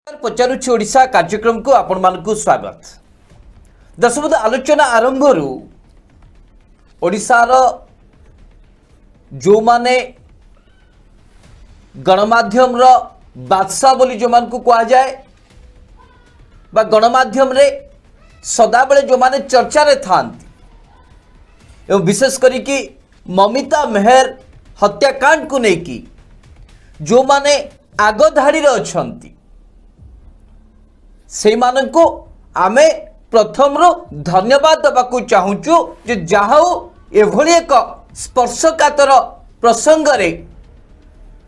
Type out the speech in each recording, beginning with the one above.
पचारुछि ओडिशा कार्यक्रम को आपण मानकु स्वागत। दशबद आलोचना आरंभ ओडिशार जो माने गणमाध्यम रो बादशाह बोली जो मान को कहा जाए बा गणमाध्यम रे सदा बेले जो माने चर्चा रे थांती एवं विशेष करी कि ममिता मेहर हत्याकांड को लेकी जो माने आग धाड़ी रे अछंती से माननको आमे प्रथम रो धन्यवाद दबाकू चाहूचु जे जाहाउ एभली एक स्पर्शकातर प्रसंग रे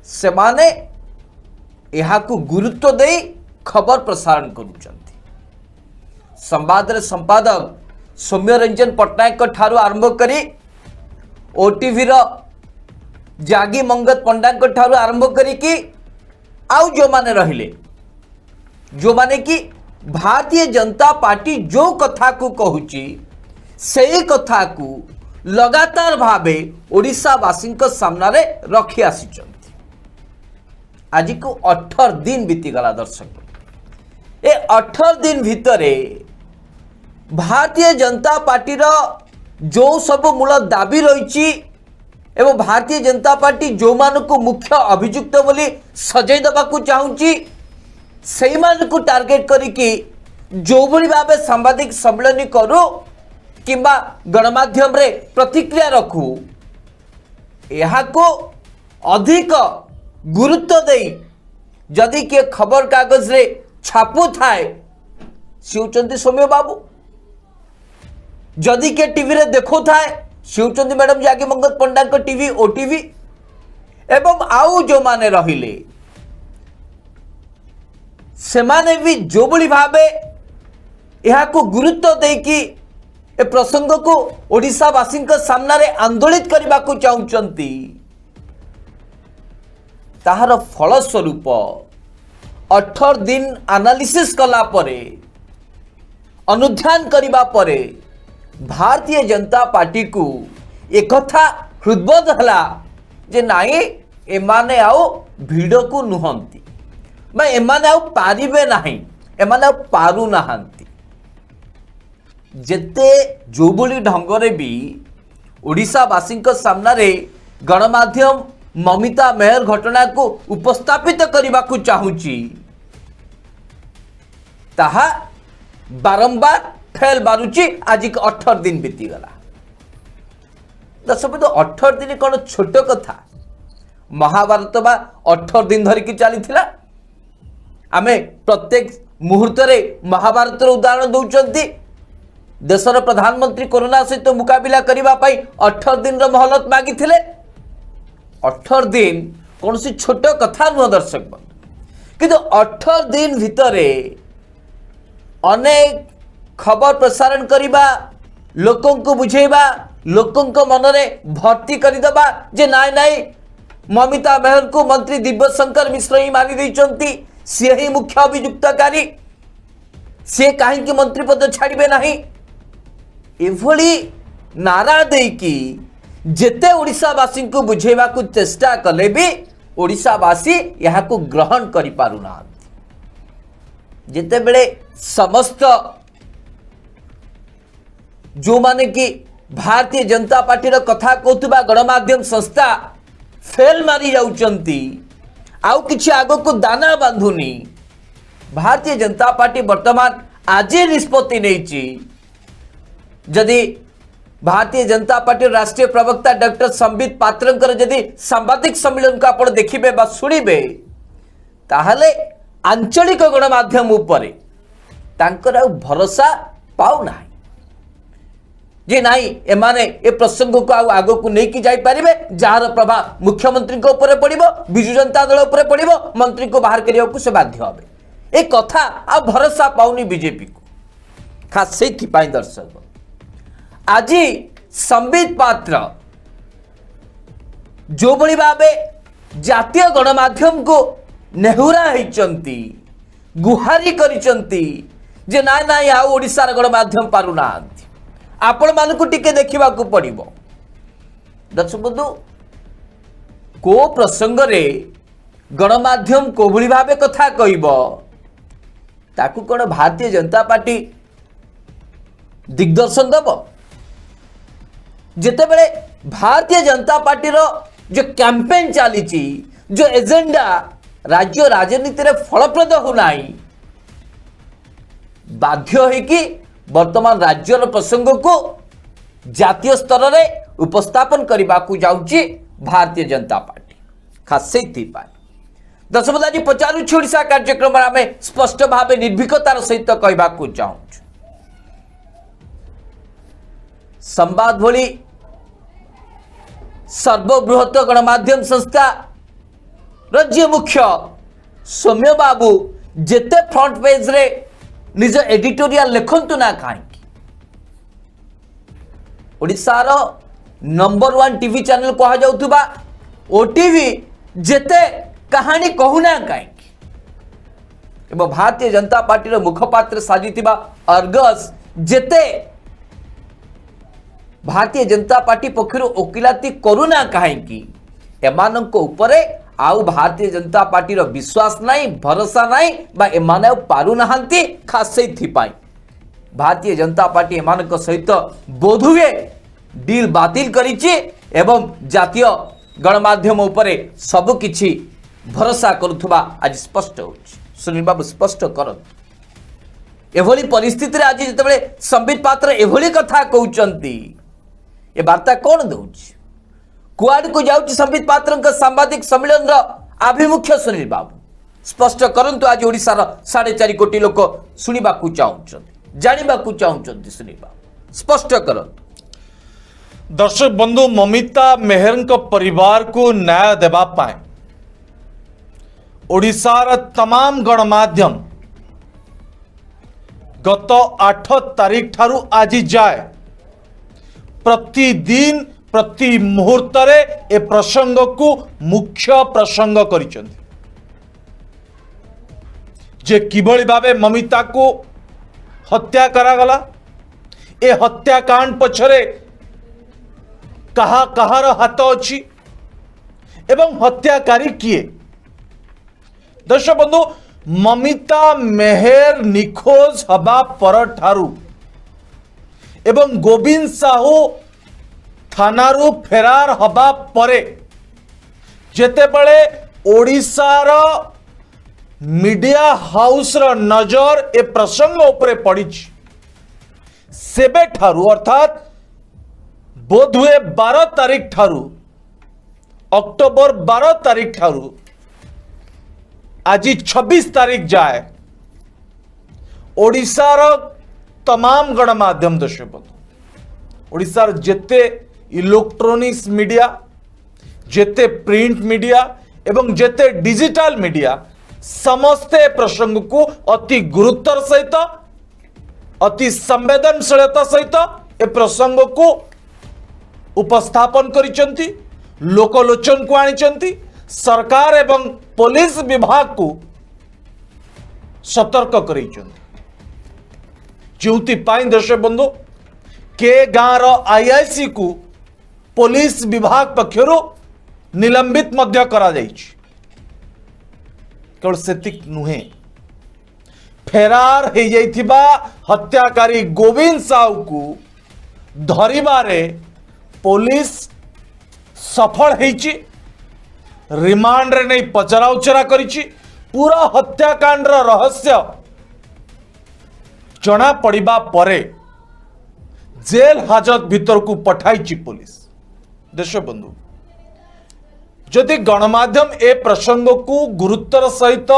से माने एहाकू गुरुत्व दे खबर प्रसारण करूचंती। संवाद रे संपादक सौम्य रंजन पट्टनायक ठारू आरंभ करी ओटीवी रो जागी मंगत पंडा ठारू आरंभ करी कि आउ जो माने रहिले जो माने कि भारतीय जनता पार्टी जो कथा को कहूची से कथा को लगातार भावे ओडिशावासी सामना रे रखी आसीचंती। आज को 18 दिन बीतीगला दर्शक ए 18 दिन भितरे भारतीय जनता पार्टी रो जो सब मूल दाबी रही एवं भारतीय जनता पार्टी जो मानक मुख्य अभियुक्त बोली सजै दबाकू चाहूची से को टार्गेट करिकी जो भली भावे सांबादिक सम्मेलन करू किंबा गणमाध्यम रे प्रतिक्रिया रखू को अधिक गुरुत्व दे जदि किए खबर कागज रे छापू थाए सी होचंती सौम्य बाबू जदि किए टीवी रे देखो थाए सी होचंती मैडम जागी मंगत पंडा को टीवी ओटीवी एवं आउ जो माने रहिले सेमाने भी जो बड़ी भावे यह को गुरुत्व देकी ए प्रसंग को ओडिशावासी सामना रे आंदोलित करने को चाहूचंती ताहार फल स्वरूप 18 दिन एनालिसिस कला परे अनुध्यान करिबा परे भारतीय जनता पार्टी को एक कथा हृदबोध हला जे नाई एमाने आओ भिड़ को नुहंती मैं एमाने आउ पारिबे नहीं एमाने आउ पारु नाहंती जेते जोबुली ढंगरे भी ओडिशावासी सामना रे गणमाध्यम ममिता मेहर घटना को उपस्थापित करने को चाहूची ताहा बारंबार फेल मारुची। आज 18 दिन बीतीगला दर्शक 18 दिन कौन छोट कथा महाभारत बा 18 दिन धरिकी चली आमे प्रत्येक मुहूर्त रे महाभारत उदाहरण दौरान देशर प्रधानमंत्री कोरोना सहित मुकाबिला करने 18 दिन मोहलत मागी 18 दिन कौन सी छोट कथा नुह दर्शक बंधु किंतु 18 दिन भितरे अनेक खबर प्रसारण करवा लोकों को बुझेबा लोकों को मन में भर्ती करदेबा जे नाई नाई ममिता मेहर को मंत्री दिव्यशंकर मिश्र ही मानि देइचंती सी ही मुख्य अभियुक्तकारी सी कहीं मंत्री पद छाड़े ना एभली नारा देकी जेते ओडिशावासी को बुझेबा को चेष्टा कले भी ओडिशावासी यह को ग्रहण करि पारुना जेते बेले समस्त जो माने कि भारतीय जनता पार्टी रो कथा कहतुबा गणमाध्यम संस्था फेल मारी जाउचंती आउ किछि आगो को दाना बांधुनी भारतीय जनता पार्टी वर्तमान आज निष्पत्ति नहीं जदि भारतीय जनता पार्टी राष्ट्रीय प्रवक्ता डॉक्टर संबित पात्रंकर जदि सांबादिक सम्मेलन को आपण देखिबे बा सुनिबे ताहले आंचलिक गणमाध्यम उपरे तांकर आउ भरोसा पाउ नाही जे नाही एमाने ए प्रसंग को आगो को नहीं कि जाई पारिबे जार प्रभाव मुख्यमंत्री को ऊपर पड़िबो बिजु जनता दल ऊपर पड़िबो मंत्री को बाहर करिया को से बाध्य होबे ए कथा आ भरोसा पाउनी बीजेपी को खास सेथि पाई दर्शक आज संबित पात्र जो बड़ी भावे जातीय गणमाध्यम को नेहुरा होइचंती गुहारी करिचंती जे ना ना या ओडिसा गणमाध्यम पारुना आपण मानकु टिके देखिबा को पड़िबो दर्शक बंधु को प्रसंग रे गणमाध्यम को भली भावे कथा कहइबो ताकू कौन भारतीय जनता पार्टी दिग्दर्शन दब? जिते बड़े भारतीय जनता पार्टी रो जो कैंपेन चली, जो एजेंडा राज्य राजनीति रे फलप्रद होना, बाध्य है कि वर्तमान राज्यर प्रसंग को जातीय स्तर रे उपस्थापन करने को जाऊँगी भारतीय जनता पार्टी। खास से दर्शक आज पचारुछि ओडिशा कार्यक्रम आम स्पष्ट भाव निर्भीकतार सहित कहवाक चाहूँ, संवाद भली सर्वबृहत गणमाध्यम संस्था राज्य मुख्य सौम्य बाबू जेते फ्रंट पेज रे निज एडिटोरियल लिखंतु ना कहीं ओडिशार नंबर 1 टीवी चैनल कहा जाउथुबा ओटीवी जेते कहानी कहूना कहीं एवं भारतीय जनता पार्टी मुखपात्र साजिथिबा अर्गस जेते भारतीय जनता पार्टी पक्षर ओकिलाती करूना कहीं एमानंको उपरे आउ भारतीय जनता पार्टी विश्वास नहीं, भरोसा नहीं बा एमाने पारु नहांती। खास से भारतीय जनता पार्टी एमानक सहित बोधुए डील बातिल करिछि एवं जातीय गणमाध्यम उपरे सब किछि भरोसा करुथुबा आज स्पष्ट होछि। सुनील बाबू स्पष्ट करत एभली परिस्थिति रे आज जेतेबेले संबित पात्र एभली कथा कहउचंती ए वार्ता कौन दउछि? कुआड को जाउछि संबित पात्र सांबादिक सम्मेलन आभिमुख्य सुनील बाबू स्पष्ट करंतु। आज ओडिशार 4.5 कोटी लोक सुनिबा को चाहुछंती, जानिबा को चाहुछंती। सुनील बाबू स्पष्ट करंतु। दर्शक बंधु, ममिता मेहर परिवार को न्याय देवा पाए ओडिशार तमाम गणमाध्यम गत 8 तारीख ठारू आज जाए प्रतिदिन प्रति मुहूर्त रे ए प्रसंग को मुख्य प्रसंग करिसेंती जे किभली भावे ममिता को हत्या करागला, ए हत्याकांड पछरे कहा कहार हाथ अच्छी एवं हत्याकारी किए। दर्शक बंधु, ममिता मेहर निखोज हवा पर ठारू एवं गोविंद साहू थानारू फेरार हवा परे जेतेबेले ओडिशार मीडिया हाउस रो नजर ए प्रसंग उपरे पड़ी सेबे ठारू अर्थात बोधुए 12 तारीख ठारू अक्टोबर 12 तारीख ठारू आज 26 तारीख जाए ओडिशार तमाम गणमाध्यम दर्शक ओडिशार जेते इलेक्ट्रोनिक्स मीडिया, जेते प्रिंट मीडिया एवं जेते डिजिटल मीडिया समस्ते प्रसंग को अति गुरुत्वर सहित अति संवेदनशीलता सहित ए प्रसंग को उपस्थापन करिसेंती, लोकलोचन को आनिसेंती, सरकार एवं पुलिस विभाग को सतर्क करिसेंती। ज्योति पाई दर्शक बंधु के गाँव आईआईसी को पुलिस विभाग पक्षरु निलंबित मध्य करा जाइछि। केवल सेतिक नुहे फेरार हो जाइथिबा हत्याकारी गोविंद साहू को धरिबारे पुलिस सफल होइछि। रिमांड रे नहीं पचरा उचरा करिछि। पूरा हत्याकांड रहस्य जना पड़िबा परे जेल हाजत भीतर को पठाई पुलिस। दर्शक बंधु, जदि गणमाध्यम ए प्रसंग को गुरुत्वर सहित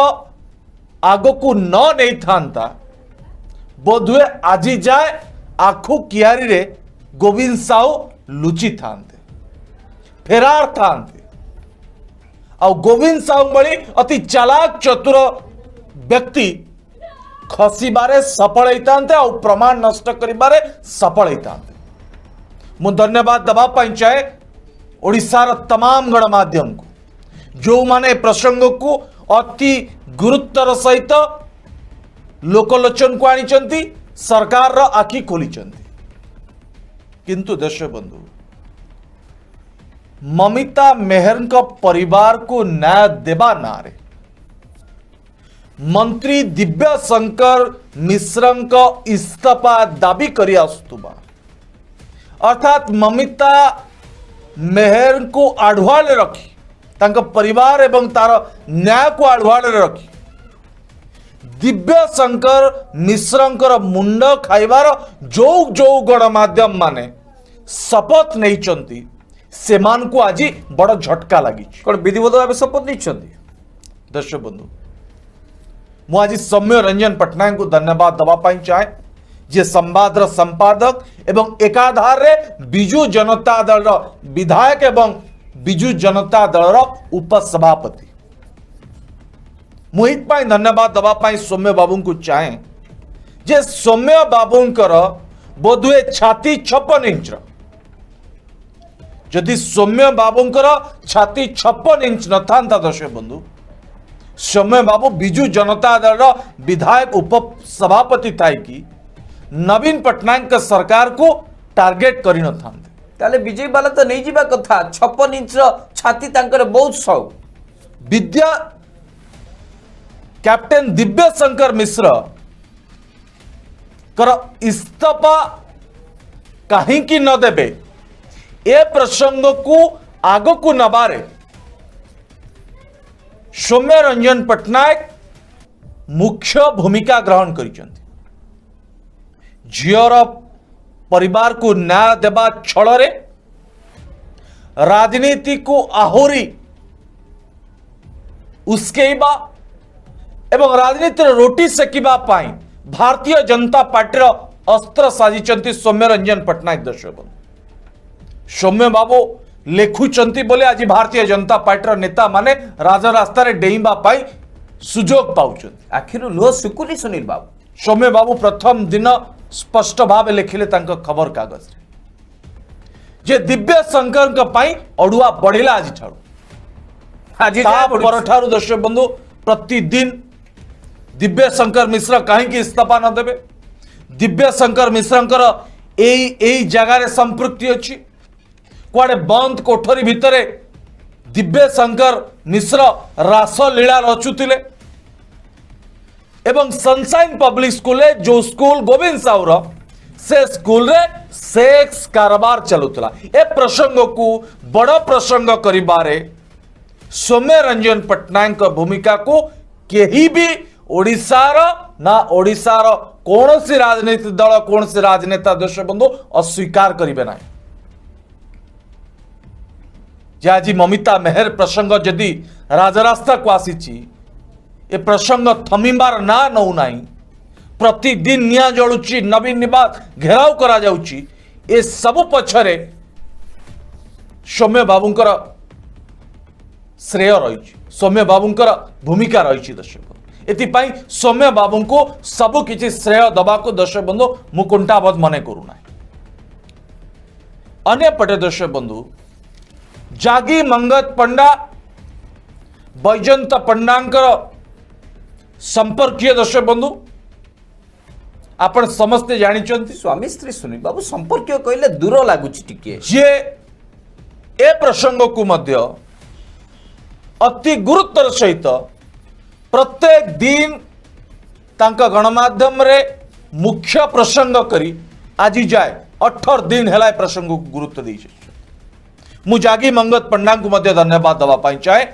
आग को न नहीं था बोधुए आज जाए आखु कियारी रे गोविंद साहू लुचि थांते, फेरार थांते। आ गोविंद साहू भली अति चालाक चतुर व्यक्ति खसिबारे सफल होइतांते आ प्रमाण नष्ट करिबारे सफल होइतांते। मु धन्यवाद दबा पाई चाहे ओडिशार तमाम गणमाध्यम को जो माने प्रसंग को अति गुरुत्वर सहित लोकलोचन को आनिचंती, सरकार रो आखि खोलिचंती। किंतु दर्शक बंधु, ममिता मेहर परिवार को न्याय देवा नारे मंत्री दिव्य शंकर मिश्रଙ୍କ इस्तीफा दाबी करी आसुबा अर्थात ममिता मेहर को आढ़ुआले रखी तांका परिवार एवं तार न्याय को आढ़ुआले रखी दिव्य शंकर मिश्रଙ୍କର मुंड खाइबार जो जो गणमाध्यम माने शपथ नहीं चंती सेमान को आज बड़ झटका लगी कौन विधिवत भाव शपथ नहीं। दर्शक बंधु मु आज सौम्य रंजन पट्टनायक को धन्यवाद दवाई चाहे जे संवाद संपादक एवं एकाधार रे बिजु जनता दल विधायक एवं बिजु जनता दल उपसभापति मुहित पाई धन्यवाद दवाई सौम्य बाबू को चाहे जे सौम्य बाबूंकर बोधुए छाती 56 इंच जदि सौम्य बाबूंकर छाती 56 इंच न था दर्शक बंधु सौम्य बाबू बिजु जनता दल विधायक उपसभापति थाई कि नवीन पट्टनायक सरकार को टार्गेट करि न थांते ताले विजय बाला तो नहीं जीवा कथा 56 इंच छाती तांकर बहुत सौ विद्या कैप्टेन दिव्य शंकर मिश्र कर इस्तीफा कहीं न देबे ए प्रसंग को आग को नबारे सौम्य रंजन पट्टनायक मुख्य भूमिका ग्रहण करिसेंती झीर परिवार को न्याय देबा छल राजनीति को आहुरी उस्केइबा एवं राजनीति रोटी सेकिबा पाई भारतीय जनता पार्टी अस्त्र साजिचंती सौम्य रंजन पट्टनायक। दर्शक सौम्य बाबू लेखुचंती बोले आज भारतीय जनता पार्टी नेता माने राजरास्ता रे डेइबा पाई सुजोग पाउचंती आखिर लुह सुकुनी सुनील बाबू सौम्य बाबू प्रथम दिन स्पष्ट भाव लिखिले तांको खबर कागज रे जे दिव्य शंकर का पाई अडुआ बढ़िला आज ठारू आज परठारू दर्शक बंधु प्रतिदिन दिव्य शंकर मिश्र कहीं इस्तीफा न देवे दिव्य शंकर मिश्रंकर एई जगार संपृक्ति अच्छी कुआडे बंद कोठरी भितरे दिव्य शंकर मिश्र रासलीला रचुतिले एवं सनशाइन पब्लिक स्कूल जो स्कूल गोविंद साहूर से स्कूल रे सेक्स कारबार चलुतला ए प्रसंग को बड़ प्रसंग करिबारे सौम्य रंजन पट्टनायक भूमिका को केही भी ओडिशार ना ओडिशार कौन सी राजनीतिक दल कौन सी राजनेता दर्शक बंधु अस्वीकार करिबे ना जे आज ममिता मेहर प्रसंग जदि राजरास्ता को आसीची ए प्रसंग थमिबार ना नौ नाही प्रतिदिन निया जळुची नवीन निवास घेराव करा जाउची ए सब पछरे सौम्य बाबूंकर श्रेय रही सौम्य बाबूंकर भूमिका रही दर्शक एथिपाई सौम्य बाबू को सबु किछि श्रेय दबा को दर्शक बंधु मु कुंठाबोध मने करूना अन्य पटे दर्शक बंधु जागी मंगत पंडा बैजंत पंडांकर संपर्कीय दर्शक बंधु आपण समस्ते जानिचंती स्वामी स्त्री सुनील बाबू संपर्क कहले दूर लागुची टिके जे ए प्रसंग को मध्य अति गुरुत्वर सहित प्रत्येक दिन तांका गणमाध्यम रे मुख्य प्रसंग करी आज जाए 18 दिन है प्रसंग को गुरुत्व दी मु जागी मंगत पंडा को मध्य धन्यवाद दवा पाई चाहे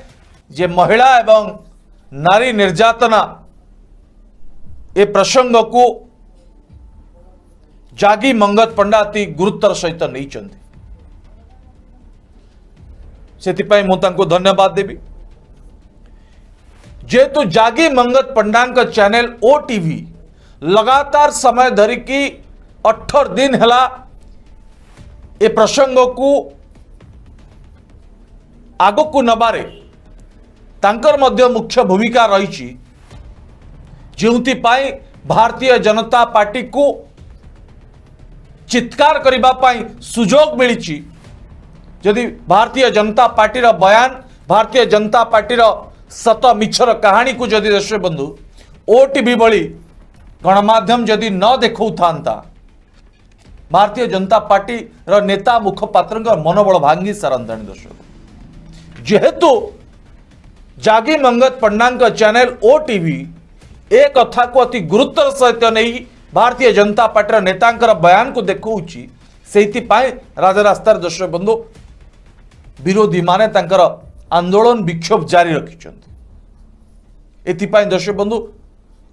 जे महिला एवं नारी निर्यातना ए प्रसंग को जागी मंगत पंडा अति गुरुत्वर सहित नहीं चंदी सेतिपाई मु तांको धन्यवाद देबी जेतु जागी मंगत पंडांक चैनल ओटीवी लगातार समय धरिकी 18 दिन है ए प्रसंग को आग को नबारे तांकर मध्य मुख्य भूमिका रही जोथि पाई भारतीय जनता पार्टी को चित्कार करिबा पाई सुजोग मिली जदि भारतीय जनता पार्टी रो बयान भारतीय जनता पार्टी रो सत मिछर कहानी को जदि दर्शक बंधु ओटीवी भली गणमाध्यम जदि न देखौ थांता भारतीय जनता पार्टी रो नेता मुखपात्र मनोबल भांगी सारंताणी दर्शक जेहेतु जागी मंगत पंडांक चैनल ओटीवी ए कथा को अति गुरुत्वर सहित नहीं भारतीय जनता पार्टी नेतांकर बयान को देखौछि सेति पाए राजरास्तार दर्शक बंधु विरोधी माने तांकर आंदोलन विक्षोभ जारी रखिछन्ति एथिपाई दर्शक बंधु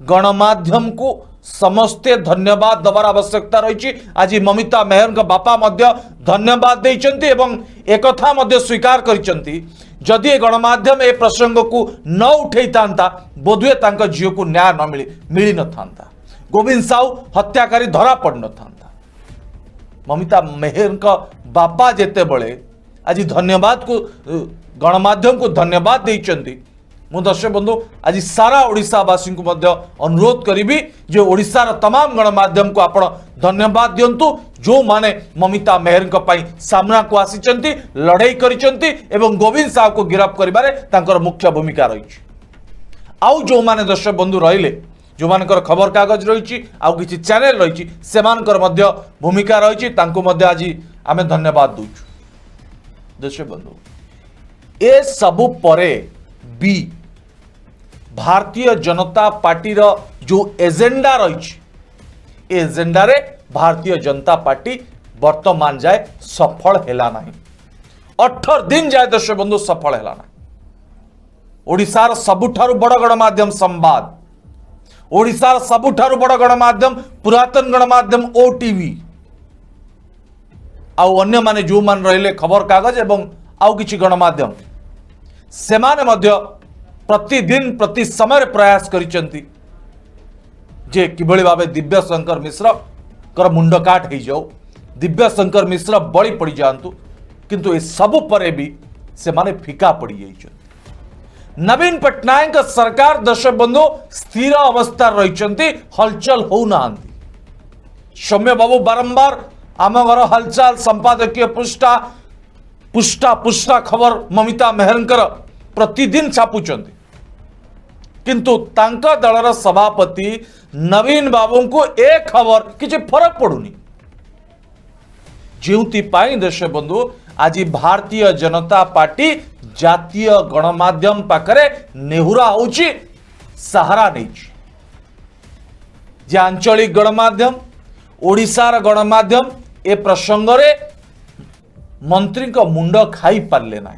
गणमाध्यम को समस्ते धन्यवाद दबार आवश्यकता रही। आज ममिता मेहर बापा मध्य धन्यवाद देइचन्ति एवं एकथा मध्य स्वीकार करिचन्ति जदि गणमाध्यम ए प्रसंग को न उठे था बोधुए तांका झील को न्याय न मिली न था गोविंद साहू हत्याकारी धरा पड़ न था ममिता मेहर बापा जेते बळे आज धन्यवाद को गणमाध्यम को धन्यवाद देइचन्ति मु दर्शक बंधु आज सारा ओडिशावासी को मध्य अनुरोध करी जो ओडिशार तमाम गणमाध्यम को आपण धन्यवाद दिंतु जो माने ममिता मेहर सामना को आसी लड़ाई करिसेंती एवं गोविंद साहू को गिरफ्त करिबारे तांकर मुख्य भूमिका रही। आउ जो माने दर्शक बंधु रहिले जो मानकर खबर कागज रही आउ किछि चैनल रही सेमानकर मध्य भूमिका रही तांको मध्य आज आमे धन्यवाद दूचु। दर्शक बंधु ए सबु परे बी भारतीय जनता पार्टी रो जो एजेंडा रही एजेंडा रे भारतीय जनता पार्टी वर्तमान जाए सफल हैला नहीं 18 दिन जाए दर्शक बंधु सफल हैला नहीं। ओडिशार सबुठारु बड़ गणमाध्यम संवाद ओडिशार सबुठारु बड़ गणमाध्यम पुरातन गणमाध्यम ओटीवी आउ अन्य माने जो मान रहिले खबर कागज एवं आउ किछि गणमाध्यम सेमाने मध्य प्रतिदिन प्रति समय प्रयास करिसेंती जे किभଳି भाबे दिव्य शंकर मिश्र कर मुंड काट हो जाओ दिव्य शंकर मिश्र बड़ी पड़ जातु किंतु ए सब परे भी से माने फिका पड़ जाइछन्ति। नवीन पट्टनायक सरकार दर्शक बंधु स्थिर अवस्था रही हलचल हो नांती सौम्य बाबू बारंबार आम घर हलचल संपादकीय पृष्ठा पुष्टा पुष्टा खबर ममिता मेहरंकर प्रतिदिन छापुचंती किंतु तांका दलर सभापति नवीन बाबू को ए खबर किसी फरक पड़ुनी जोथि दर्शक बंधु आज भारतीय जनता पार्टी जातीय गणमाध्यम पाखरे नेहुरा होची सहारा नहीं जे आंचलिक गणमाध्यम ओडिशार गणमाध्यम ए प्रसंग रे मंत्री को मुंड खाई पारले ना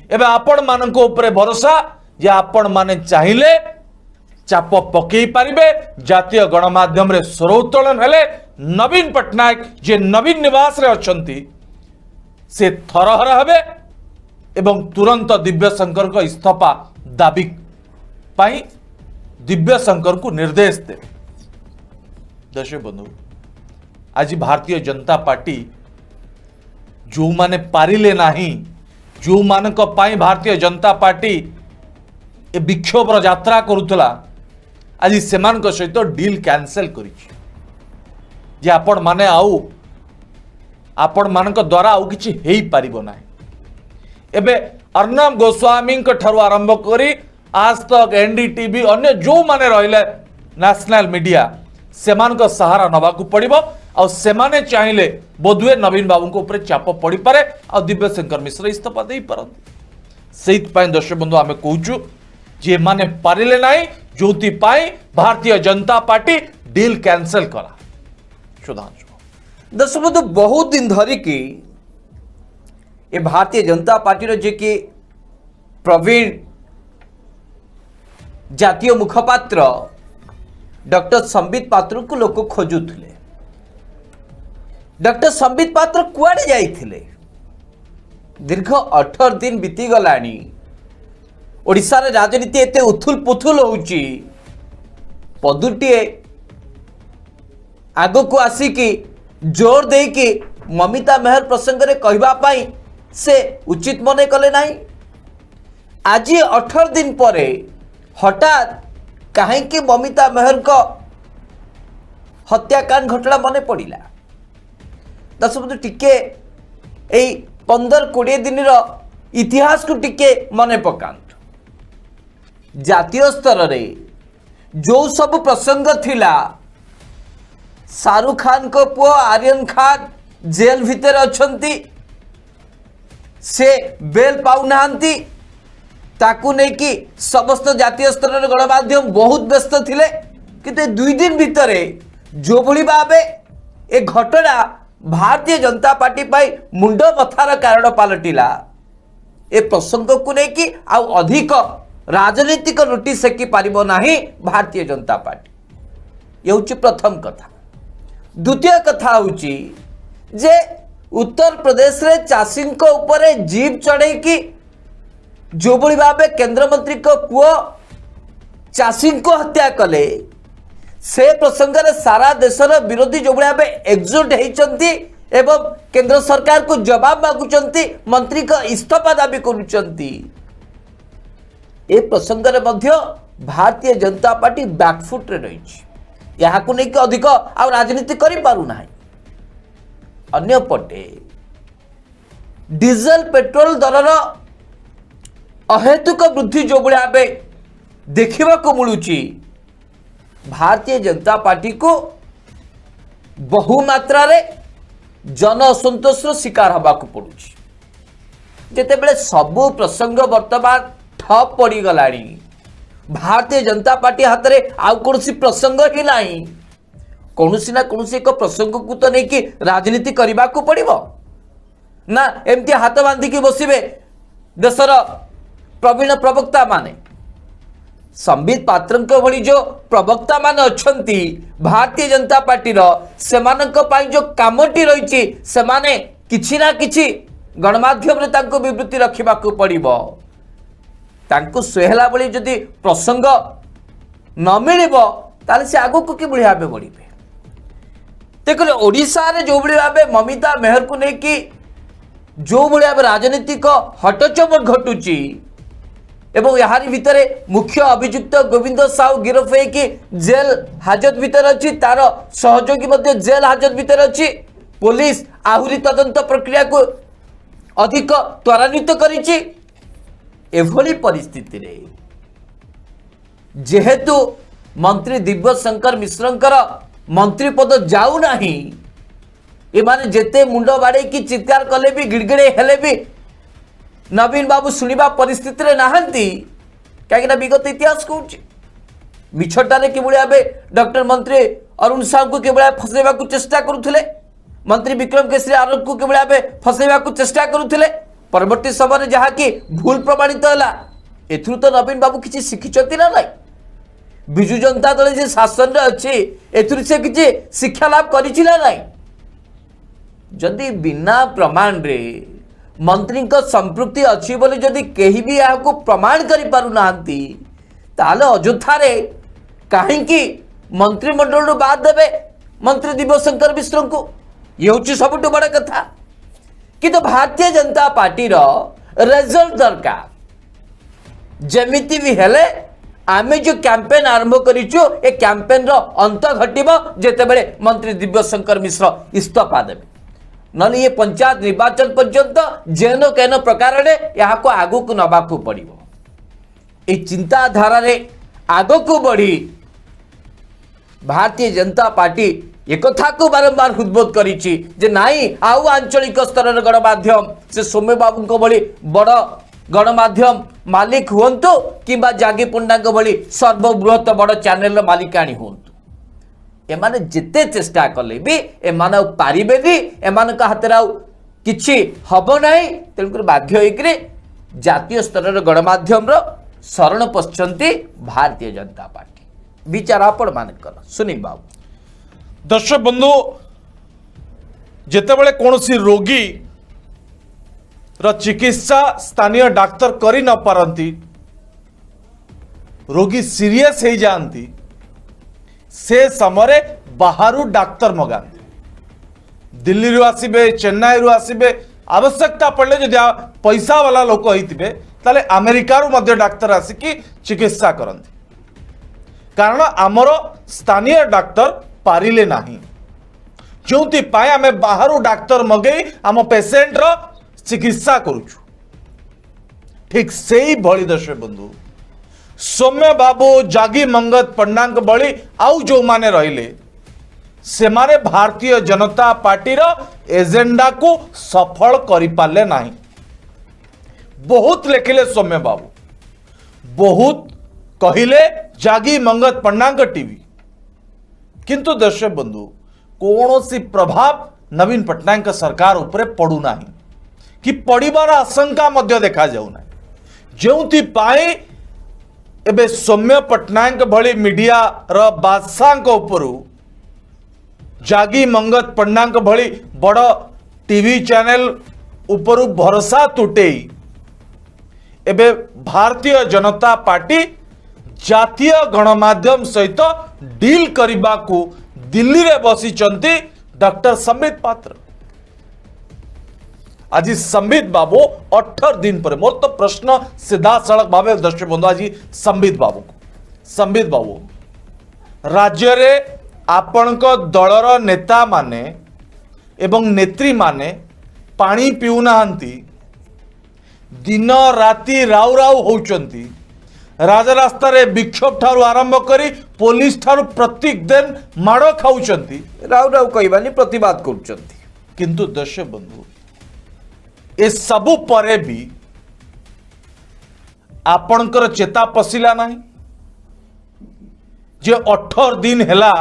एबे आपण मानक ऊपर भरोसा जे आपण माने चाहिए चाप पकई पारिबे जातीय गणमाध्यम रे स्वर उत्तोलन हेले नवीन पट्टनायक जे नवीन निवास रे अछंती से थरहर हेबे एवं तुरंत दिव्य शंकर को इस्तीफा दाबी पाई दिव्य शंकर को निर्देश दे। दर्शक बंधु आज भारतीय जनता पार्टी जो माने पारिले नाही जो मानक पाई भारतीय जनता पार्टी ए विक्षोभ यात्रा करुला आज सेमान सहित डील कैंसल कर आपण माने आउ आपण मानक द्वारा आउ किछि हेई पारिबो नाही। एबे अर्णब गोस्वामी ठारू आरंभ करी आज तक एनडीटीवी अन्य जो माने रहिले नेशनल मीडिया सेमान सहारा नबाकू पड़िबो आ सेमाने चाहिए बोधुए नवीन बाबू को ऊपर चाप पड़ पारे आ दिव्य शंकर मिश्र इस्तीफा दे पारती से दर्शक बंधु आम कहूँ जे माने पारिले नाही जोथि पाई Bharatiya Janata party deal cancel करा। सुधांशु दर्शक बंधु बहुत दिन धरिकी ए भारतीय जनता पार्टी जे कि प्रवीण जातीय मुखपात्र डॉक्टर संबित पात्र को लोक खोजुले डॉक्टर संबित पात्र कुआडे जाइथिले दीर्घ 18 दिन बीती गलानी ओडिशा रे राजनीति एते उथुल पुथुल होउची पदुटीए आगो को आसिकी जोर दे कि ममिता मेहर प्रसंग रे कहबा पाई से उचित मने कले नाही। आज 18 दिन परे हठात कहीं कि ममिता मेहर को हत्याकांड घटना मने पड़िला। दर्शक बंधु टिके 15-20 दिन इतिहास को टिके मने पकांतु जातीय स्तर रे जो सब प्रसंग थिला शाहरुख खान को पुओ आर्यन खान जेल भीतर अछंती से बेल पाउ नाहंती ताकू नहीं कि समस्त जातीय स्तर गणमाध्यम बहुत व्यस्त थिले किंतु 2 दिन भितर जो भली भावे ए घटना भारतीय जनता पार्टी पाई मुंड मथार कारण पलटिला ए प्रसंग को लेकिन आउ अधिक राजनीतिक नोटिस सेकी पारिबो नाही भारतीय जनता पार्टी। ये हूँ प्रथम कथा। द्वितीय कथा हूँ जे उत्तर प्रदेश रे चाषी उपरे जीप चढ़े कि जो भली भावे केंद्र मंत्री को पुओ चाषी को हत्या कले से प्रसंग रे सारा देशर विरोधी जो भाव एकजुट होती एवं केंद्र सरकार को जवाब मागुचंती मंत्री का इस्तीफा दाबी करुचंती। ए प्रसंग रे मध्य भारतीय जनता पार्टी बैकफुट रे रही यहाँ को लेकिन अधिक आ राजनीति करि पारु नाही। अन्य पटे डीजल पेट्रोल दरर अहेतुक वृद्धि जो भाव देखा मिलूची भारतीय जनता पार्टी को बहुमात्रा रे जन असंतोष शिकार हवा को पड़ुची। जेतेबेले सबु प्रसंग वर्तमान ठप पड़ी गलानी भारतीय जनता पार्टी हाथ में आउ कौन प्रसंग ही नहीं कौन ना कौन एक प्रसंग को तो नहीं कि राजनीति करने को पड़ो ना एमती हाथ बांधिकी बसवे देशर प्रवीण प्रवक्ता माने संबित पात्र भली जो प्रवक्ता मान अच्छी भारतीय जनता पार्टी जो कामटी रही सेमाने किछि ना किछि गणमाध्यम रे तांको विवृत्ति रखा पड़ो तांको सुहेला बली जदि प्रसंग न मिल से आगो को कि भाव बढ़े देखो ओडिशा रे जो भाव ममिता मेहर को लेकिन जो भाव राजनीतिक हटचमट घटुची एवं यारी भितर मुख्य अभियुक्त गोविंद साहू गिरफ होगी जेल हाजत भितर अच्छी तार सहयोगी मध्य जेल हाजत भितर अच्छी पुलिस आहुरी तदंत प्रक्रिया को अधिक त्वरान्वित करिछि। एभली परिस्थिति रे जेहेतु मंत्री दिव्य शंकर मिश्रंकर मंत्री पद जाऊ नाही एमाने जेते मुंड बाड़े की चित्कार कले भी गिड़गिड़े हेले भी नवीन बाबू शुणा परिस्थिति रे नाहंती कहीं विगत इतिहास कौन मिछटारे कि भाव डॉक्टर मंत्री अरुण साहू को किभली फसैवा चेष्टा करुले मंत्री विक्रम केसरी आरोप को किभली भाव फसैवा चेष्टा करुले परवर्ती समय जहाँ कि भूल प्रमाणित है एथुरु तो नवीन बाबू किसी शिखिंट ना ना विजु जनता दल जे शासन रे अच्छी एथुरु से किसी शिक्षा लाभ करिछि ना ना जदि बिना प्रमाण रे मंत्री को संपृक्ति अच्छी बोली जदि कहीं भी यहाँ को प्रमाण करि पारु नाहंती ताले अयोध्या कहीं मंत्रिमंडल बाद देवे मंत्री दिव्य शंकर मिश्र को ये हूँ सबुठ बड़ कथा किंतु भारतीय जनता पार्टी रिजल्ट दरकार जमिति भी हेले आमे जो कैंपेन आरंभ करिचु ए कैंपेन रो अंत घटिबो जेतेबेले मंत्री दिव्य शंकर मिश्र इस्तीफा देवे नले ये पंचायत निर्वाचन पर्यंत जेन केन प्रकार यहाँ को आगु को नबा को पड़ो ये चिंताधारा रे आगो को बढ़ी भारतीय जनता पार्टी एक कथा को बारंबार उद्बोध करिछि जे नाई आउ आंचलिक स्तर गणमाध्यम से सौम्य बाबू को भली बड़ गणमाध्यम मालिक हुंतु किंबा जागी पंडा को भली सर्वबृहत बड़ चैनल मालिकाणी हुंतु एमाने जिते चेष्टा कले भी एमाने पारिबेनी एमान हाथ किछि हबो नाही तेणुकर बाध्य होइकरे जातीय स्तर गणमाध्यम शरण पश्चंती भारतीय जनता पार्टी विचार आपण मानकर सुनील बाबू। दर्शक बंधु जेतेबेले कौनसी रोगी चिकित्सा स्थानीय डाक्तर करि न पारंती रोगी सीरियस हो जाती से समय बाहर डाक्तर मगाते दिल्ली रू आसबे चेन्नई रू आसबे आवश्यकता पड़े जदि पैसा वाला लोक होते ताले अमेरिका रू मध्य डाक्तर आसिकी चिकित्सा करती कारण आमर स्थानीय डाक्तर पारिले नाही जो आम बाहर डाक्तर मगई आम पेसेंट रो चिकित्सा करुचु ठीक से ही भली दर्शक बंधु सौम्य बाबू जागी मंगत पंडा भली आउ जो माने रहिले से माने भारतीय जनता पार्टी रो एजेंडा को सफल करि पाले नाही बहुत लिखिले सौम्य बाबू बहुत कहिले जागी मंगत पंडा टीवी किंतु दर्शक बंधु कौन सी प्रभाव नवीन पट्टनायक सरकार उपरे पड़ूना कि पड़िबार आशंका मध्य देखा जाऊना जो पाई एबे सौम्य पट्टनायक भली मीडिया र बादशाह उपरू जागी मंगत पंडा भली बड़ टीवी चैनल उपरू भरोसा तुटेई एबे भारतीय जनता पार्टी जातीय गणमाध्यम सहित डील करने को दिल्ली रे बसी डॉक्टर संबित पात्र। आज संबित बाबू 18 दिन पर मोर तो प्रश्न सीधा सड़क भाव दर्शक बंधु आज संबित बाबू को संबित बाबू राज्य रे आपणक दलर नेता माने एवं नेत्री माने पानी पिउनाहांती दिन राति राउ राउ होउचंती राजरास्ता रे विक्षोभ ठारू आरंभ करी पुलिस ठारू प्रत्येक दिन माड़ खाउचंती राउ राउ कहबानी प्रतिवाद करुचंती किंतु दर्शक बंधु ए सबु परे भी आपणकर चेता पशिला नहीं जे 18 दिन हेला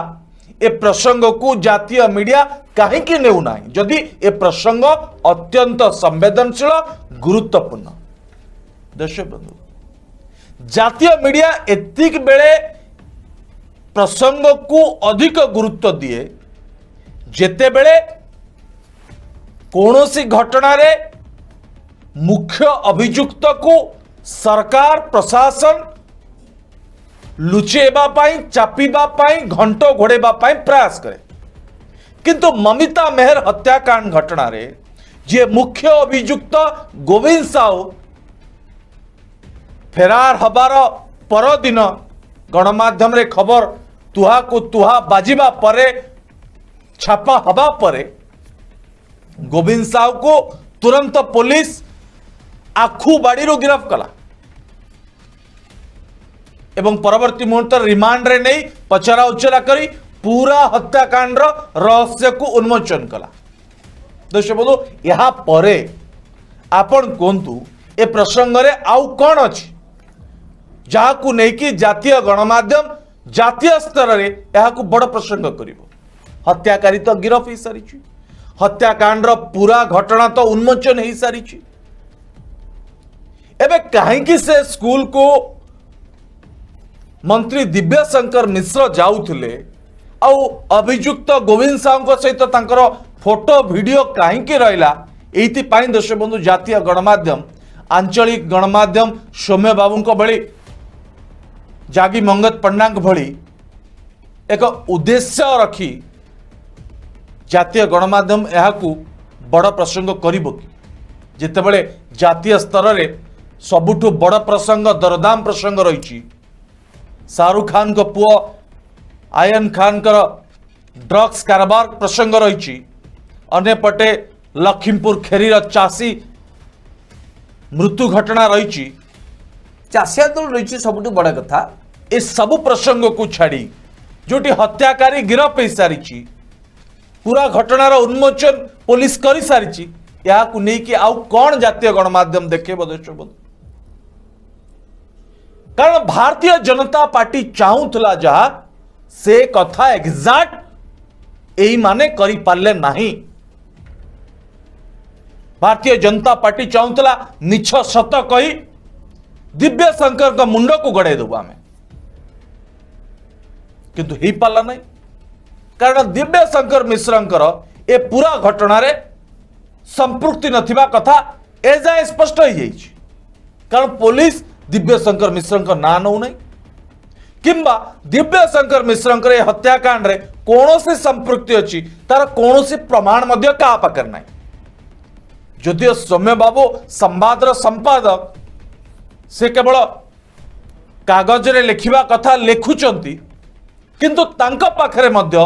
ए प्रसंग को जातीय मीडिया कहीं नेउ नहीं जदि ए प्रसंग अत्यंत संवेदनशील गुरुत्वपूर्ण। दर्शक बंधु जातीय मीडिया एतिक बेले प्रसंग को अधिक गुरुत्व दिए जेते बेले कौनसी घटना रे मुख्य अभियुक्त को सरकार प्रशासन लुचेबा पाई चापीबा पाई घंटो घोड़ेबा पाई प्रयास करे किंतु ममिता मेहर हत्याकांड घटना रे जे मुख्य अभियुक्त गोविंद साहू फेरार हबार परदिन गणमाध्यम रे खबर तुहा को तुहा बाजिबा परे छापा हबा परे गोविंद साहू को तुरंत पुलिस आखु बाड़ी गिरफ कला एवं परवर्ती मुहूर्त रिमांड रे नहीं पचरा उचरा करी पूरा हत्याकांड रहस्य को उन्मोचन कला। दर्शक बंधु यहाँ परे आपण कहतु ए प्रसंग रे आउ कौन अच्छी जहाँ को लेकिन जातीय गणमाध्यम जातीय स्तर रे यहाँ को बड़ प्रसंग करिवो हत्याकारी तो गिरफ हो सारी हत्याकांड पूरा घटना तो उन्मोचन हो सारी एबे कहीं से स्कूल को मंत्री दिव्यशंकर मिश्र जाउथिले आउ अभियुक्त गोविंद साहू सहित तांकर फोटो वीडियो कहीं रहा ये दर्शक बंधु जातीय गणमाध्यम आंचलिक गणमाध्यम सौम्य बाबू भली जागी मंगत पंडा भली एक उद्देश्य रखी जातीय गणमाध्यम यह बड़ प्रसंग करिबो कि जितेबले जातीय स्तर रे सबुठु बड़ प्रसंग दरदाम प्रसंग रही शाहरुख खान को पुओ आयन खान कर ड्रग्स कारोबार प्रसंग रही अन्यपटे लखीमपुर खेरीर चाषी मृत्यु घटना रही चाषी आंदोलन रही सबुठ बड़ कथा ए सबु प्रसंग को छाड़ी जोटी हत्याकारी गिरफ हो सारी पूरा घटनार उन्मोचन पुलिस कर सारी या आउ कौन जातीय गणमाध्यम देखे दर्शक बंधु कारण भारतीय जनता पार्टी चाहूला जहा से कथा एग्जैक्ट यही माने करि पारले नहीं। भारतीय जनता पार्टी चाहूला मिछ सत कही दिव्यशंकर का मुंड को गड़े देबू आम किंतु हो पारा नहीं कारण दिव्यशंकर मिश्रंकर ए पूरा घटना रे संपृक्ति नथिबा कथा एजाए स्पष्ट हो जाइए कारण पुलिस दिव्यशंकर मिश्र ना नौ नहीं किंबा दिव्यशंकर मिश्र हत्याकांड रे कौन संपृक्ति अच्छी तार कौन प्रमाण क्या पाखर ना जदिव सौम्य बाबू संवादर संपादक से केवल कागज रे लिखिबा कथा लिखुचंती किंतु तांका पाखरे मध्य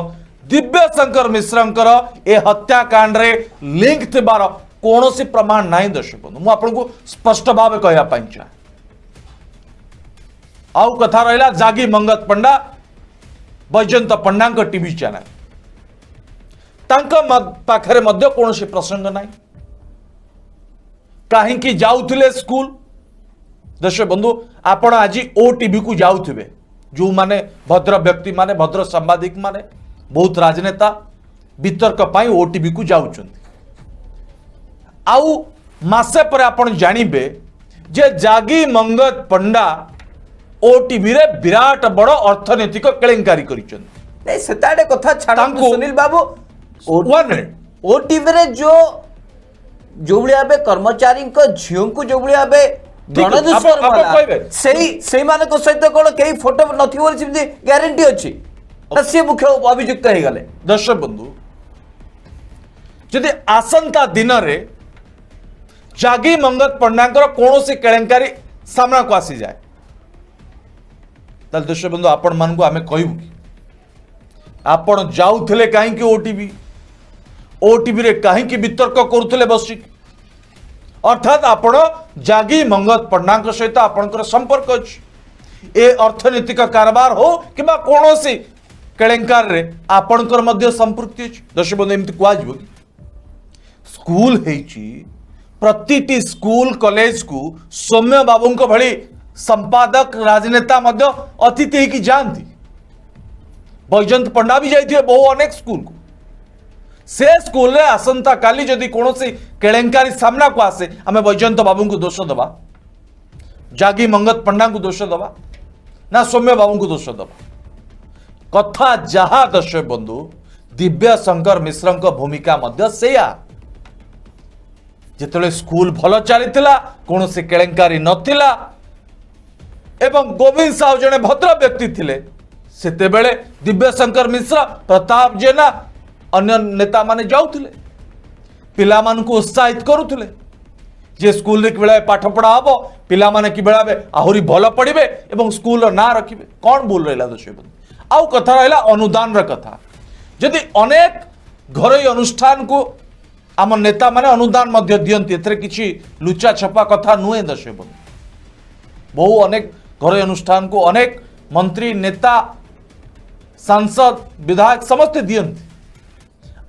दिव्यशंकर मिश्रंकर ए हत्याकांड रे लिंक थिबार कौन प्रमाण नहीं। दर्शक बंधु मु आपको स्पष्ट भाव कहया चाहे आउ कथा रहा जागी मंगत पंडा बैजयंत पंडा टीवी चैनल पाखरे मध्य कौन प्रसंग नहीं कहीं जाऊले स्कूल दर्शक बंधु आपण आज ओटीवी को जाउथिबे जो माने भद्र व्यक्ति माने भद्र सांबादिक माने बहुत राजनेता वितर्क पाई ओटीवी को जाउछन आउ मासे पर आपण जानिबे जे जागी मंगत पंडा ओटीवी रे विराट बड़ अर्थनैतिक केलेंकारी करिछन नहीं सेताडे कथा छाड़ तांको- सुनील बाबू वन मिनिट ओटीवी रे जो भलिया बे कर्मचारी को झियो को जो भलिया बे ठीक है, गणदुष्कर्म आप होला, कहबे। सेही मानक सहित कोन केही फोटो नथि बोली सिमती ग्यारंटी अछि से मुख्य अभियुक्त हे गले दर्शक बंधु जदि आसंता दिन रे जागी मंगत पंडांकर कौन सी केलेंकारी सामना को आसी जाए दर्शक बंधु आपण मान को आमे कहबू कि आपण जाउथले काहे कि ओटीवी रे काहे कि वितर्क करूथले बसिक अर्थात आपण जागी मंगत पंडांक सहित आपणकर संपर्क अछि ए अर्थनैतिक कारबार हो किबा कौन सी केलेंकार रे आपणकर मध्य संपृक्ति अछि दर्शक बंधु एमति कुआ जिवो कि स्कूल हेची प्रतिटी स्कूल कॉलेज को सौम्य बाबू भली संपादक राजनेता मध्य अतिथि की जानती बैजंत पंडा भी जाइए बहु अनेक स्कूल को से स्कूल रे आसंता काली जदि कौन सी केलेंकारी सामना को आसे आमे बैजंत बाबू को दोष दबा जागी मंगत पंडा को दोष दबा ना सौम्य बाबू को दोष दबा कथा जहा दर्शक बंधु दिव्य शंकर मिश्र भूमिका मध्य सेया जिते स्कूल भल चली कौन से केलेंकारी नथिला एवं गोविंद साहू जने भद्र व्यक्ति थिले सेतेबेले दिव्य शंकर मिश्र प्रताप जेना अन्य नेता माने जाउथिले पिला मान को उत्साहित करुथिले जे स्कूल रे किबेला पाठ पढ़ा हबो पिला माने किबेला आहुरी भल पढ़िबे एवं स्कूल रो ना रखिबे कोन बोल रहला दर्शक बंधु आउ कथा रहला अनुदान र कथा जदि अनेक घरोई अनुष्ठान को आम नेता माने अनुदान मध्य दियंती एथरे किछि लुचा छपा कथा नुहे दर्शक बंधु बहु अनेक घरोई अनुष्ठान को अनेक मंत्री नेता सांसद विधायक समस्ते दियंती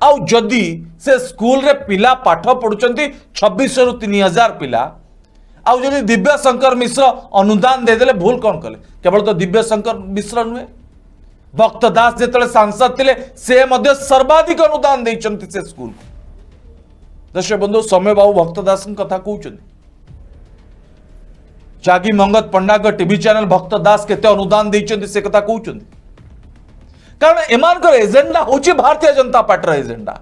आउ जदि से स्कूल रे पिला पाठ पढ़ुचंती 2600 रु 3000 पिला आउ जदि दिव्य शंकर मिश्र अनुदान दे देले भूल कौन कले केवल तो दिव्य शंकर मिश्र नुहे भक्त दास जेतले सांसद थिले से मध्य सर्वाधिक अनुदान देइचंती से स्कूल को दर्शक बंधु सौम्य बाबू भक्त दास कथा कहउचंती जागी मंगत पंडा को टीवी चैनल भक्त दास केते अनुदान देइचंती से कथा कहउचंती कारण एमानकर एजेंडा होची Bharatiya Janata party agenda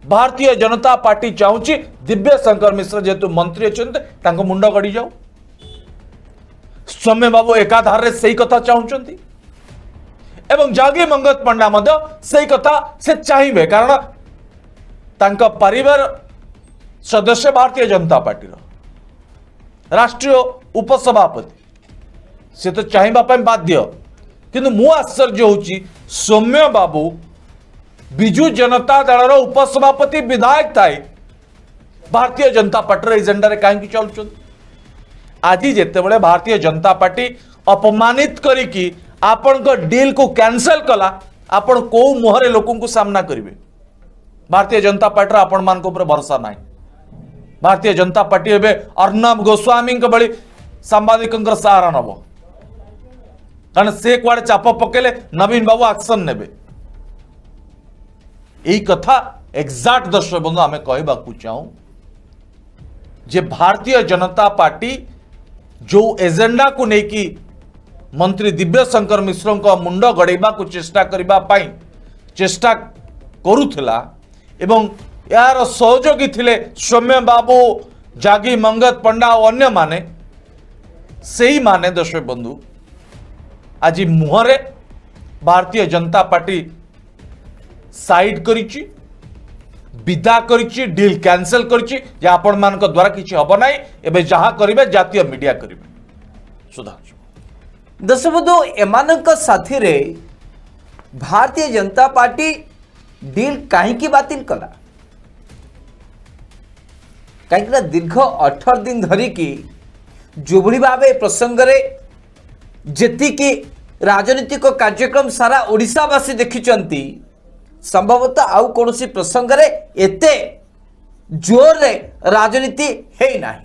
Bharatiya Janata party चाहूची Divya Shankar Mishra जेतु मंत्री अछंते तांको मुंडा गड़ी जाऊ सौम्य बाबू एकाधार रे सही कथा चाहूचंती एवं जागी मंगत पंडा मध्य सही कथा से चाहिए कारण तांका परिवार सदस्य भारतीय जनता पार्टी राष्ट्रीय उपसभापति से तो चाहिए बाध्य किंतु मु आश्चर्य होची सौम्य बाबू बिजू जनता दल उपसभापति विधायक Thai Bharatiya Janata party agenda रे कहीं चलुन आज जिते भारतीय जनता पार्टी अपमानित करिकी आपण को डील को कैंसल कला आपण को मुहरे लोकों को सामना करिवे भारतीय जनता पार्टी आपण मान को ऊपर भरोसा नाही भारतीय जनता पार्टी एबे अर्नब गोस्वामी के बड़ी सांबादिक सहारा नब कारण से कुआड़े चाप पकेले नवीन बाबू एक्शन नेबे यही कथा एग्जैक्ट दर्शक बंधु आमे कहबाकू चाहूं जे भारतीय जनता पार्टी जो एजेंडा को लेकी मंत्री दिव्य शंकर मिश्र को मुंड गड़ेबा को चेष्टा करबा पाई चेष्टा करुथिला एवं यार सहयोगी थिले सौम्य बाबू जागी मंगत पंडा और अन्य माने सही माने दर्शक बंधु आज मुहरे भारतीय जनता पार्टी साइड करिछि विदा करिछि डील कैंसल करिछि जे आपण मान को द्वारा किछि हबो नाही एबे जहा करिवे जातीय मीडिया करिवे सुधांशु दर्शक बंधु एमानक साथी रे भारतीय जनता पार्टी डील कहीं बातिल कला कहीं दीर्घ 18 दिन धरिकी जो भाव प्रसंग रे जेती की राजनीतिक कार्यक्रम सारा ओडिशावासी देखिचंती संभवतः आउ कौन सी प्रसंग रे एते जोर रे राजनीति है नहीं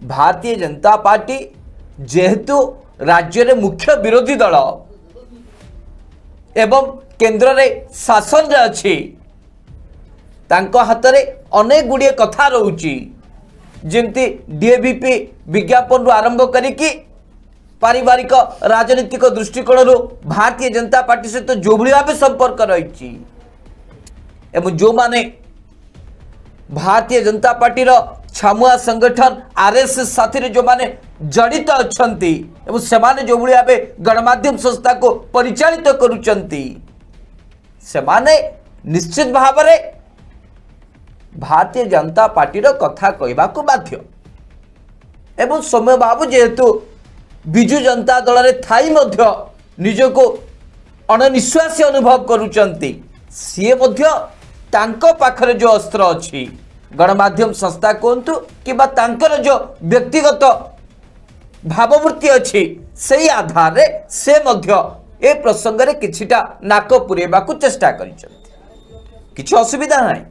भारतीय जनता पार्टी जेहेतु राज्य रे मुख्य विरोधी दल एवं केंद्र रे शासन रे अछि तांको हाथ रे अनेक गुड़िए कथा रोची जेमती डीएवीपी विज्ञापन रु आरंभ करिकी पारिवारिक राजनीतिक दृष्टिकोण भारतीय जनता पार्टी सहित जो भाव संपर्क रही एवं जो माने भारतीय जनता पार्टी छामुआ संगठन आरएसएस साथी जो माने जड़ित अछंती एवं सेमाने जो भाव गणमाध्यम संस्था को परिचालित करुचंती सेमाने निश्चित भाव में भारतीय जनता पार्टी कथा कहबा को बाध्य एवं सौम्य बाबू जेहेतु विजु जनता दल रे थाई मध्य निजको अणनिश्वासी अनुभव करुचंती सी मध्य तांको पाखरे जो अस्त्र अछि गणमाध्यम संस्था कहतु कि जो व्यक्तिगत भाववृत्ति अच्छी से आधार रे से मध्य ए प्रसंग रे किछिटा नाक पुरेबा को चेष्टा करिसंती किछि असुविधा नाही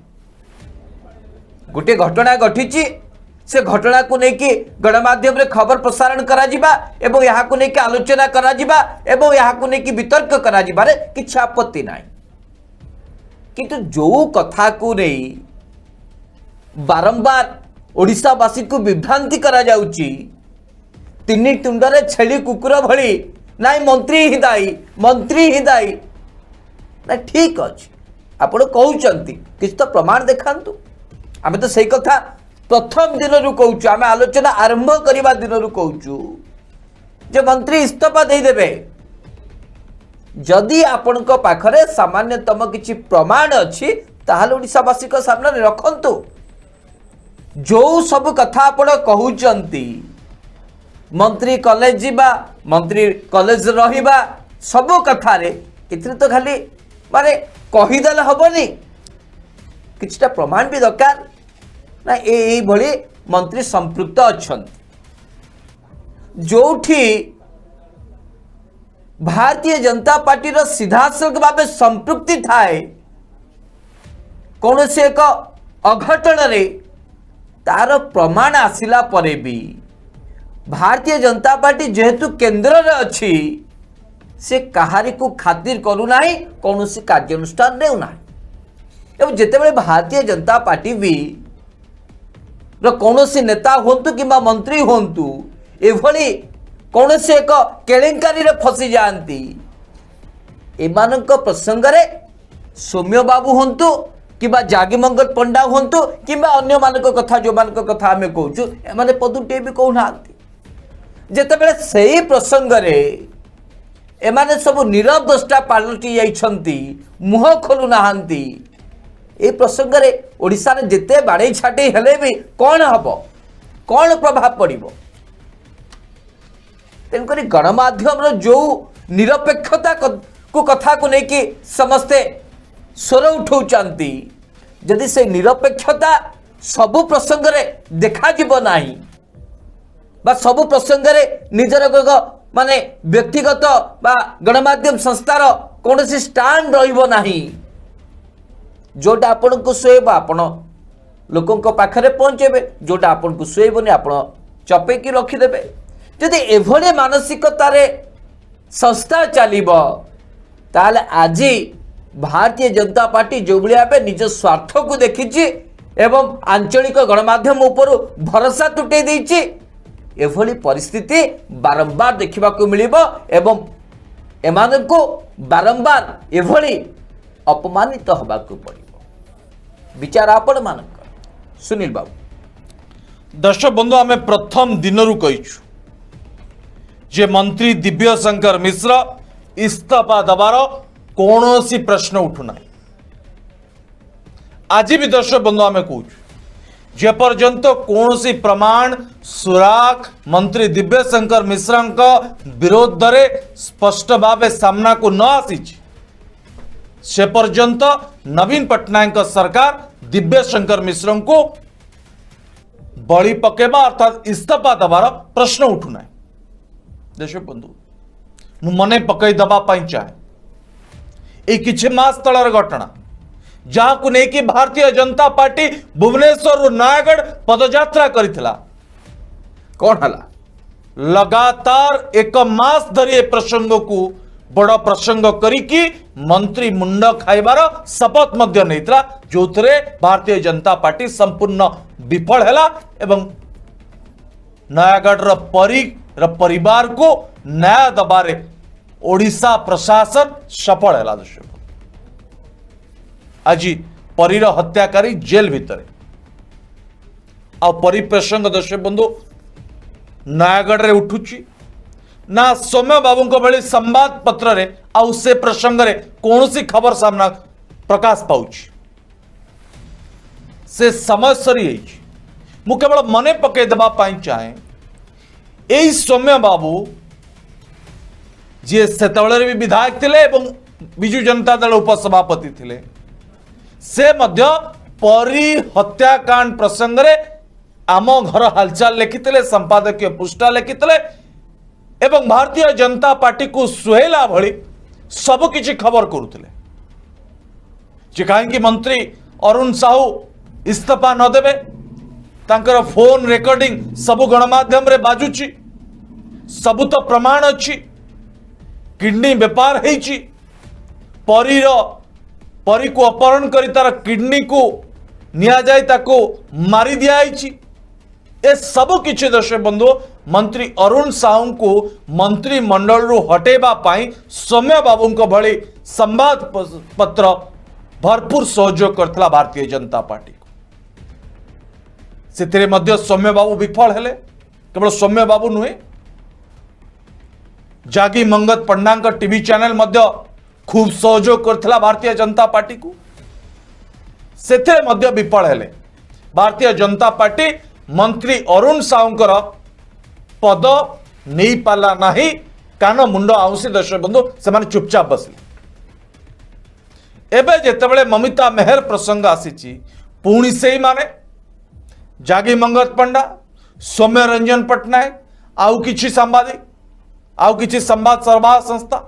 गोटे घटना घटिची से घटना को लेकिन गणमाध्यम रे खबर प्रसारण करा जिबा एवं यहाँ को लेकिन आलोचना करा जिबा एवं यहाँ को लेकिन वितर्क करा जिबारे किछि आपत्ति नाही किंतु जो कथा को नहीं बारंबार ओडिशावासी को विभ्रांति करा जाउची तिनी तुंडरे छेली कुकुर भली नाई मंत्री ही दायी ना ठीक अच्छे आपण कहउचंती किछ तो प्रमाण देखांतु आमे तो सही कथा प्रथम दिन रु कहउछु आमे आलोचना आरंभ करिबा दिन रु कहउछु जे मंत्री इस्तीफा दे देबे जदि आपणक पाखरे सामान्यतम किछि प्रमाण अछि ताहाले ओडिशावासी को सामने रखंतु जो सब कथा आपण कहउचंती मंत्री कॉलेज जीवा मंत्री कॉलेज रहिबा सब कथा रे इतने तो खाली माने कहीदेले हबनी किछटा प्रमाण भी दरकार ना ए भली मंत्री संपृक्त अछंती जोठी भारतीय जनता पार्टी रो सीधासलख भाव संपृक्ति थाए कौन से एक अघटन रे तार प्रमाण आसिला परे भी भारतीय जनता पार्टी जेहेतु केंद्र रे अछि से कहारी को खातिर करू नाही कौन से कार्यानुष्ठान नेउ नाही एवं जेतेबेले भारतीय जनता पार्टी भी रो कौन से नेता होंतु किंबा मंत्री होंतु एभली कौन से एक केलेंकारी रे फसी जाती एमानक प्रसंग रे सौम्य बाबू होंतु किंबा जागिमंगल पंडा होंतु किंबा अन्य मानक कथा जो मानक कथा आमे कहूचु एमाने पदुटे भी कहू नांती जेतेबेले सेही प्रसंग रे एमाने सब नीरव दृष्टा पालटी जाइछंती मुह खोलु नाहांती ए प्रसंग रे ओडिसा रे जेते बाड़े छाटे हेले भी कौन हबो कौन प्रभाव पड़िबो तेनक गणमाध्यम जो निरपेक्षता को कथा को लेकिन समस्ते स्वर उठाउचंती जदि से निरपेक्षता सबु प्रसंग रे देखा जिवो नाही बा सबु प्रसंग रे निजर माने व्यक्तिगत बा गणमाध्यम संस्थार कौन सी स्टैंड रहिबो नाही जोटा आपण को सुएबा आपण लोकों को पाखरे पहुंचेबे जोटा आपण को सुएबोनी आपण चपेकी रखिदेबे जदि एभली मानसिकतार संस्था चलिब ताले आज भारतीय जनता पार्टी जो भाव निज स्वार्थ को देखी एवं आंचलिक गणमाध्यम उपर भरोसा तुटे देछि एभली परिस्थिति बारंबार देखा मिलिब एवं एमानकु बारंबार एभली अपमानित होबाकु पड़िब विचार आपण मानक सुनील बाबू दर्शक बंधु आमे प्रथम दिनरु कहिछु जे मंत्री दिव्य शंकर मिश्र इस्तीफा दबार कौन सी प्रश्न उठुना आज भी दर्शक बंधु आमे कहूँ जे पर्यंत कौन सी प्रमाण सुराख मंत्री दिव्य शंकर मिश्र विरोध रे स्पष्ट भाव सामना को न आसी से पर्यंत नवीन पट्टनायक सरकार दिव्य शंकर मिश्र को बड़ी पकेबा अर्थात इस्तीफा दबार प्रश्न उठुना दर्शक बंधु मु मने पकई दबा पाई चाहे एक किछि मास तलर घटना जहां को नेकी भारतीय जनता पार्टी भुवनेश्वर नयागढ़ पदयात्रा करिथिला कौन हला लगातार एक मास धरी ए प्रसंग को बड़ प्रसंग करिकी मंत्री मुंड खाइबार शपथ मध्य नैतला जोथरे भारतीय जनता पार्टी संपूर्ण विफल हैला एवं नयागढ़ परिवार को न्याय दबारे ओडिशा प्रशासन सफल हैला। दर्शक आज परीर हत्याकारी जेल भितर आ परिप्रसंग दर्शक बंधु नयागढ़ रे उठुची ना सौम्य बाबू भली संवाद पत्र रे आउ से प्रसंग रे कौनसी खबर सामना प्रकाश पाउची से समय सरी मु केवल मने पकई देबा पाई चाहे एई सौम्य बाबू जी सेतबेले भी विधायक थिले एवं बिजु जनता दल उपसभापति थिले से मध्य परी हत्याकांड प्रसंग रे आम घर हालचाल लिखिते संपादकीय पृष्ठा लिखिते एवं भारतीय जनता पार्टी को सुहेला भली सबकि खबर करुले जे कहीं मंत्री अरुण साहू इस्तीफा न देवे तांकर फोन रेकर्डिंग सबु गणमाध्यम रे बाजुची सबु तो प्रमाण अच्छी किडनी बेपार हेची परी को अपहरण करी तार किडनी को निया जाय ताको मारी दिया ए सब किछि दर्शक बंधु मंत्री अरुण साहू को मंत्रिमंडल रु हटेबा पाई सौम्य बाबू भली संवाद पत्र भरपूर सहयोग करथिला भारतीय जनता पार्टी को सेतिरे मध्य सौम्य बाबू विफल हेले केवल सौम्य बाबू नुहे जागी मंगत पंडा टीवी चैनल मध्य खूब सहयोग करथिला भारतीय जनता पार्टी को सेतिरे मध्य विफल हेले भारतीय जनता पार्टी मंत्री अरुण साहूंकर पद नहीं पाला नहीं कान मुंड आउसी दर्शक बंधु से चुपचाप बसले एबे जेतेबेले ममिता मेहर प्रसंग आसीची पुणी से माने जागी मंगत पंडा सौम्य रंजन पट्टनायक आउ किछि सांबादिक आउ किछि संवाद सरबराह संस्था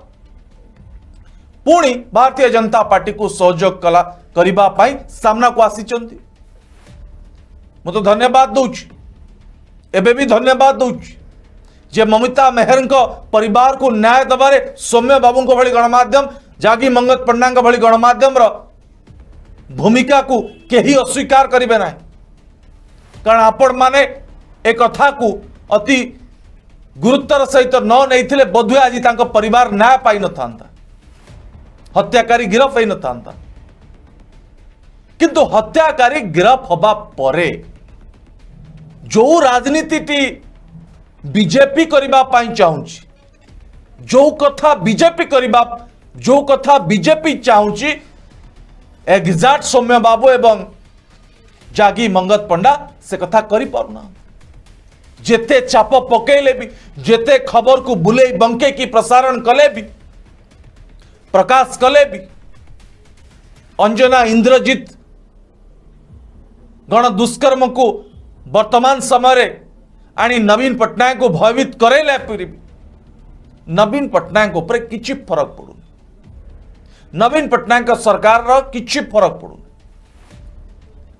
पुणी भारतीय जनता पार्टी को सहयोग कला करिबा पाई सामना को आसीचंती मु तो धन्यवाद दूची एबे भी धन्यवाद दूची जे ममिता मेहर परिवार को न्याय दबारे सौम्य बाबू भली गणमाध्यम जागी मंगत पंडा भली गणमाध्यम भूमिका को केही अस्वीकार करिवे ना कारण आपण माने एक कथा को अति गुरुत्वर सहित न नहीं बोधुए आज तांको परिवार न्याय पाई न थांता हत्याकारी गिरफ होई न थांता किंतु हत्याकारी गिरफ हबा परे जो राजनीति बीजेपी करबा पाई चाहूची जो कथा बीजेपी चाहूची एग्जैक्ट सौम्य बाबू एवं जागी मंगत पंडा से कथा करि पारुना जेते चाप पकेले भी जेते खबर को बुले बंके की प्रसारण कले भी प्रकाश कले भी अंजना इंद्रजीत गण दुष्कर्म को वर्तमान समय आनी नवीन पट्टनायक को भयभीत करेला भी नवीन पट्टनायक ऊपर किछि फरक पड़ू नवीन पट्टनायक सरकार रो किछि फरक पड़ू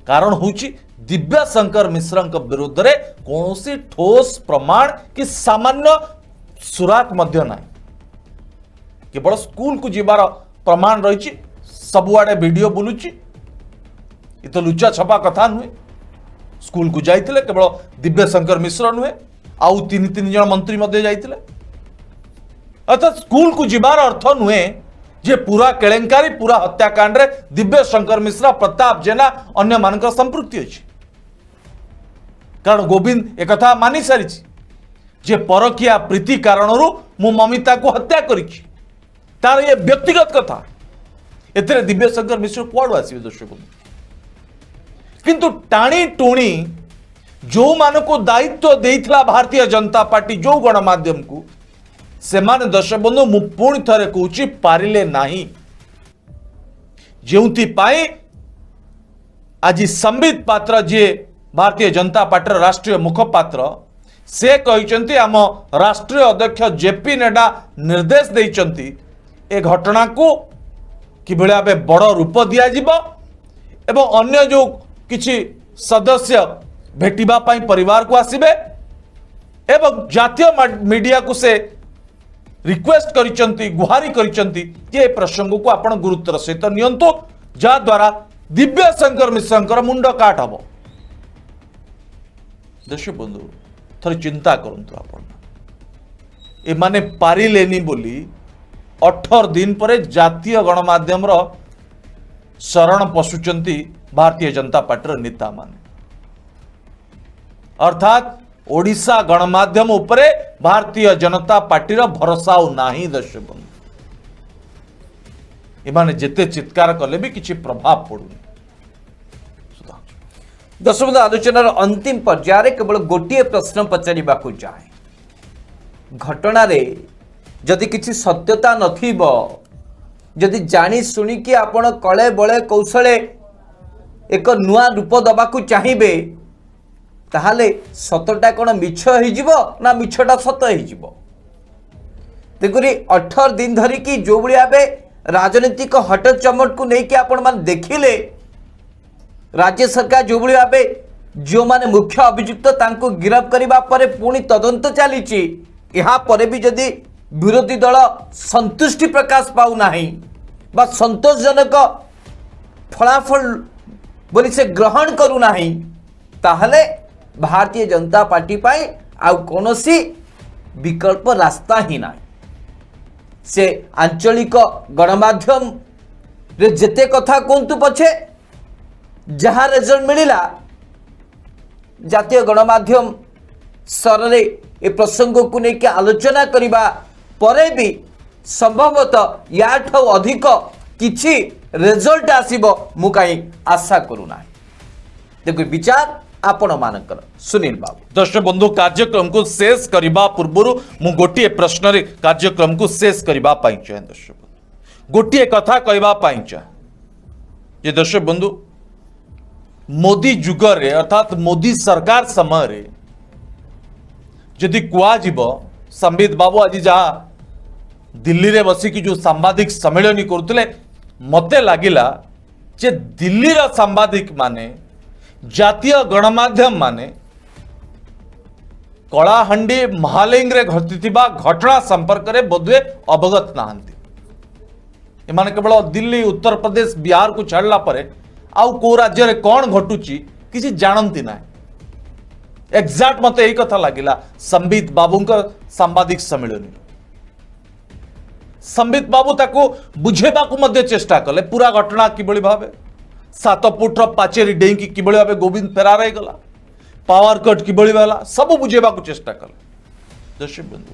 कारण होची दिव्या शंकर मिश्र विरुद्ध रे कौनसी ठोस प्रमाण कि सामान्य सुराक मध्य ना केवल स्कूल को जीवार प्रमाण रही सबुआडे वीडियो बुलूची ये तो लुचा छपा कथा नुहे स्कूल को जाइए केवल दिव्य शंकर मिश्र नुहे आउ तीन जन मंत्री मध्य जाइए अर्थात स्कूल को जीवार अर्थ नुहे जे पूरा केलेंकारी पूरा हत्याकांड रे दिव्य शंकर मिश्र प्रताप जेना अन्य मानक संपृक्ति अच्छी कारण गोविंद एक कथा मानि सारी जे परकिया प्रीति कारण मु ममिता को हत्या करी तार ये व्यक्तिगत कथा एते दिव्य शंकर मिश्र कुआडू आसवे दर्शक किंतु टाणी टुणी जो मानको दायित्व देइथला भारतीय जनता पार्टी जो गणमाध्यम को से माने दर्शक बंधु मु पुणी थरे कहूची पारिले नाही जेउथि पाई आज संबित पात्र जे भारतीय जनता पार्टी राष्ट्रीय मुखपात्र से कहिसंती आम राष्ट्रीय अध्यक्ष जेपी नड्डा निर्देश देइचंती ए घटना को किभଳି भाबे बड़ रूप दिया जिवो एवं अन्य जो किछि सदस्य भेटिबा पाई परिवार को आसीबे एवं जातीय मीडिया को से रिक्वेस्ट करिसंती गुहारी करिसंती जे प्रसंग को आपण गुरुत्वर सहित नियंतु जा द्वारा दिव्य शंकर मिश्रंकर मुंड काट हबो। दर्शक बंधु थोड़ी चिंता करंतु आपण ए माने पारिलेनी बोली 18 दिन पर जातीय गणमाध्यम शरण पशुचंती भारतीय जनता पार्टी नेता माने अर्थात ओडिशा गणमाध्यम उपरे भारतीय जनता पार्टी भरोसा नाही। दर्शक बंधु एमाने जेते चित्कार कले भी किसी प्रभाव पड़ुनी। दर्शक बंधु आलोचनार अंतिम पर्याय केवल गोटे प्रश्न पचारिबा को चाहे घटना रे जदि किसी सत्यता नथिबो जदि जानी सुनी कि आपण कले बळे कौशले एक नुआ रूप दबा को चाहिए ताहले सतटा कौन मिछ हो ना मिछटा सत हो। देखुरी 18 दिन धरिकी जो भाई राजनीतिक हट चमट को लेकिन आपण मान देखिले राज्य सरकार जो भाव जो माने मुख्य अभियुक्त तांको गिरफ्त करबा परे पुणी तदंत चली यहाँ पर भी जदि विरोधी दल संतुष्टि प्रकाश पाऊ नाही बा संतोषजनक फलाफल बोली से ग्रहण करू नाही ताहले भारतीय जनता पार्टी पाई आउ कोनोसी विकल्प रास्ता ही ना से आंचलिक गणमाध्यम रे जेते कथा कहतु पछे जहाँ रिजल्ट मिलिला जातीय गणमाध्यम स्तर रे ए प्रसंग को लेकिन आलोचना करबा परे भी संभवतः याठौ अधिक किछि रिजल्ट आसीबो मु काई आशा करूना। देखो विचार आपण मानकर सुनील बाबू। दर्शक बंधु कार्यक्रम को शेष करबा पूर्व मु गोटे प्रश्न रे कार्यक्रम को शेष करबा पाई चाहे। दर्शक बंधु गोटे कथा कहबा पाई चाहे जे दर्शक बंधु मोदी युग रे अर्थात मोदी सरकार समय रे जदि कुआ जीव संबित बाबू आज जहाँ दिल्ली रे बसी की जो सांबादिक सम्मेलन करते मते लगिला जे दिल्ली रा सांबादिक माने जातीय गणमाध्यम माने कलाहांडी महालिंग रे घटिथिबा घटना संपर्क रे बोधवे अवगत नाहंती। एमाने केवल दिल्ली उत्तर प्रदेश बिहार को छाड़ला परे आउ को राज्य रे कौन घटुची किसी जानती ना। एक्जाक्ट मते यही कथा लगिला संबित बाबू सांबादिक सम्मेलन संबित बाबू ताको बुझेबा को मध्य चेष्टा कले पूरा घटना किबळी भाबे 7 फुट पाचेरी डेंकी किबळी भाबे गोविंद फेरार हो गला पावर कट किबळी वाला सब बुझेबा को चेष्टा कले। दर्शक बंधु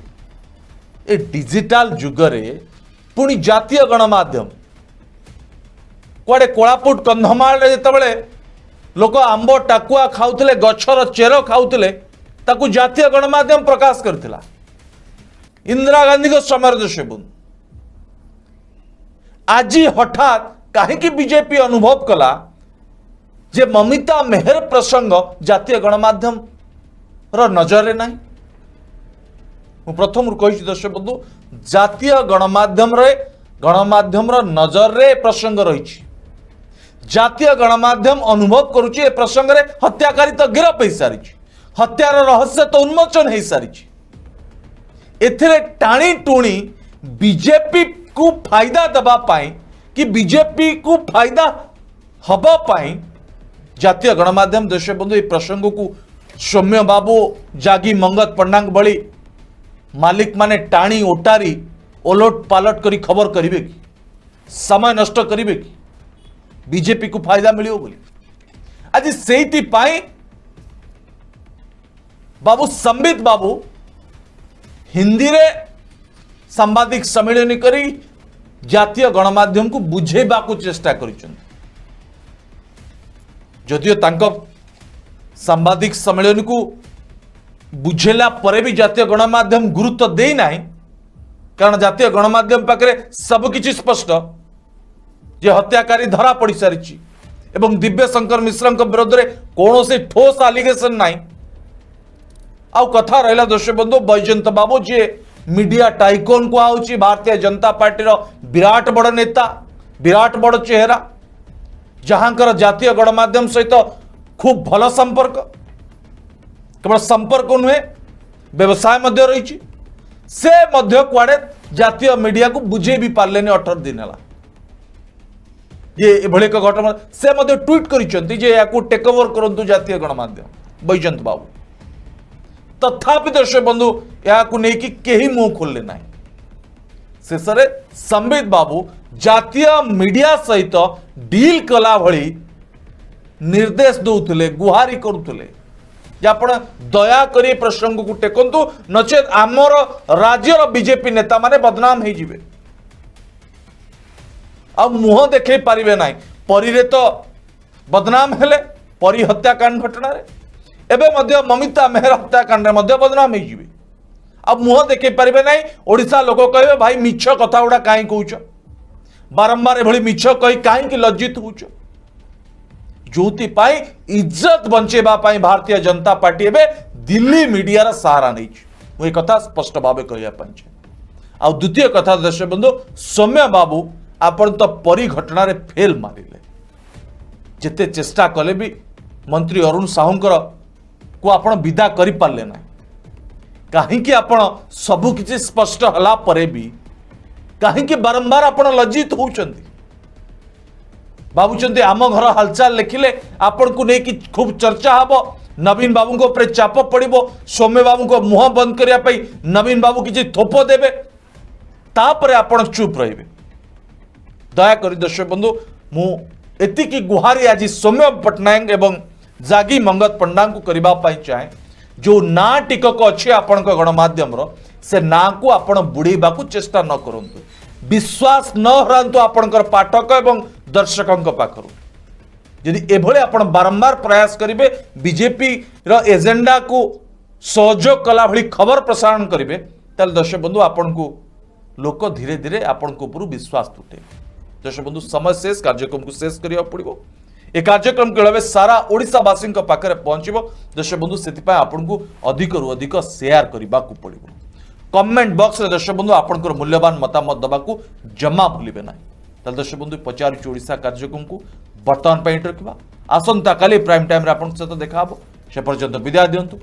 ए डिजिटल युग रे पुणी जातीय गणमाध्यम कुआडे कोलापुट कंधमाल रे जेतबेले लोक आंब टाकुआ खाउथिले गछर चेर खाउथिले ताकू जातीय गणमाध्यम प्रकाश करथिला इंदिरा गांधी को समय। दर्शक बंधु आज हठात कहीं बीजेपी अनुभव कला जे ममिता मेहर प्रसंग जातीय गणमाध्यम रो नजर रे नहीं। मु प्रथम कही दर्शक बंधु जातीय गणमाध्यम रो नजर रे प्रसंग रही जातीय गणमाध्यम अनुभव करुची ए प्रसंग रे हत्याकारी तो गिरफ हो सारी हत्यार रहस्य तो उन्मोचन हो सारी एथिरे टाणी टुणी बीजेपी को फायदा दबा पाई कि बीजेपी को फायदा हबा पाई जातीय गणमाध्यम दर्शक बंधु ए प्रसंग को सौम्य बाबू जागी मंगत पंडांग भली मालिक माने टाणी ओटारी ओलट पालट करी खबर करिवे कि समय नष्ट करिवे कि बीजेपी को फायदा मिलियो बोली आज सेति पाई बाबू संबित बाबू हिंदी रे सांबादिक सम्मेलन करी जातीय गणमाध्यम को बुझेबा को चेष्टा करिसंती जदियो तांको सांबादिक सम्मेलन को बुझेला परे भी जातीय गणमाध्यम गुरुत्व दे नाही कारण जातीय गणमाध्यम पाखरे सब किछि स्पष्ट जे हत्याकारी धरा पड़ी सारी एवं दिव्य शंकर मिश्र विरोध में कौन से ठोस आलिगेशन नाही। आउ कथा रहा दर्शक बंधु बैजयंत बाबू जी मीडिया टाइकोन को आउची भारतीय जनता पार्टी रो विराट बड़ नेता विराट बड़ चेहरा जहांकर जातीय गणमाध्यम सहित खूब भल संपर्क केवल संपर्क नुहे व्यवसाय मध्य रही से मध्य कुआडे जातीय मीडिया को बुझे भी पार्लेनी 18 दिन है ये एभली एक घटना से मध्य ट्वीट करिसेंती जे याकू टेक ओवर करंतु जातीय गणमाध्यम बैजंत बाबू तथापि दर्शक बंधु याकू नै कि केही मुंह खोलले नाही शेष रे संबित बाबू जातीय मीडिया सहित डील कला भली निर्देश दौले गुहारी करुले आपण दया करी प्रसंग को टेकंतु नचेत आमर राज्यर बीजेपी नेता माने बदनाम हो जिवे आ मुह देखे पारिबे नाही परिरे तो बदनाम हेले परी हत्याकांड घटना रे एबे मध्य ममिता मेहर हत्याकांड रे मध्य बदनाम हो जिवे आ मुह देखे पारिबे नाही ओडिसा लोक कहबे भाई मिछ कथा उडा काई कहउछ बारंबार एभली मिछ कहि काई कि लज्जित होउछ जोति पाई इज्जत बंचेबा पाई भारतीय जनता पार्टी एबे दिल्ली मीडिया रा सहारा नहीं मु ए कथा स्पष्ट भाबे कहिया पांचे आ द्वितीय कथा दर्शक बंधु सौम्य बाबू आपण तो परी घटना रे फेल मारिले जेते चेष्टा कले भी मंत्री अरुण साहुंकर को आपण विदा करि पारले ना काहे कि आपण सब किछि स्पष्ट हला परे भी काहे कि बारंबार आपण लज्जित होउचंती भावुंट आम घर हालचाल लिखिले आपण को लेकिन खूब चर्चा हम नवीन बाबू को ऊपर चाप पड़ो सौम्य बाबू को मुह बंद करने नवीन बाबू किसी थोप देवे तापर आपण चुप रे दयाकोरी दर्शक बंधु मुझी गुहारी आज सौम्य पट्टनायक एवं जागी मंगत पंडा को करने चाहे जो ना टिकक अच्छे आपण गणमाध्यम से ना को आपण बुड़ेबा चेष्टा न करूँ विश्वास न हरांतु आपणकर पाठक एवं दर्शकों पाखर यदि एभले आपण बारंबार प्रयास करेंगे बीजेपी रो एजेंडा को सहयोग कला भली खबर प्रसारण करेंगे ताल दर्शक बंधु आपण को लोक धीरे धीरे आपण को ऊपर विश्वास तुटे दर्शक बंधु समय शेष कार्यक्रम को शेष करिया पड़िबो ए कार्यक्रम केवल सारा ओडिशावासी पाखे पहुंचबो दर्शक बंधु से आपण को अधिक रु अधिक शेयर करने को पड़िबो कमेंट बॉक्स रे दर्शक बंधु आपनकर मूल्यवान मतामत दबाकू जमा भूलिबे नाही ताल दर्शक बंधु पचारुची ओडिशा कार्यक्रम को वर्तमान पॉइंट रखिबा आसंता काली प्राइम टाइम रे आपन सहित देखा हबो से पर्यंत विदाय दियंतु।